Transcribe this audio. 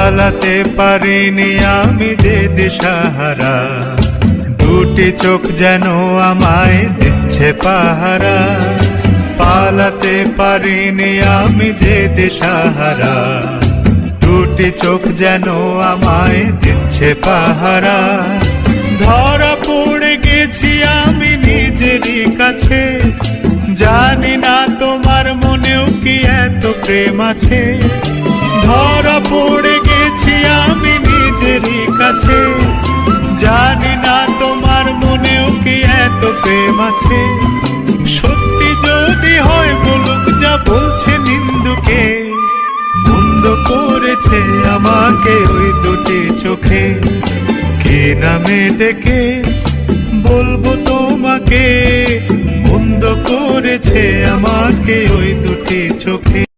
পালাতে পারিনি আমি যে দিশাহারা, দুটি চোখ যেন আমায় দিচ্ছে পাহারা। পালাতে পারিনি আমি যে দিশাহারা, দুটি চোখ যেন আমায় দিচ্ছে পাহারা। ধরা পড়ে গেছি আমি নিজেরই কাছে, জানি না তোমার মনেও কি এত প্রেম আছে। ধরা পড়ে গেছি আমি নিজেরই কাছে, জানি না তোমার মনেও কি এত প্রেম আছে। সত্যি যদি হয় বলুক যা বলছে নিন্দুকে, বন্ধ করেছে আমাকে ওই দুটি চোখে। কে নামে ডেকে বলবো তোমাকে, বন্ধ করেছে আমাকে ওই দুটি চোখে।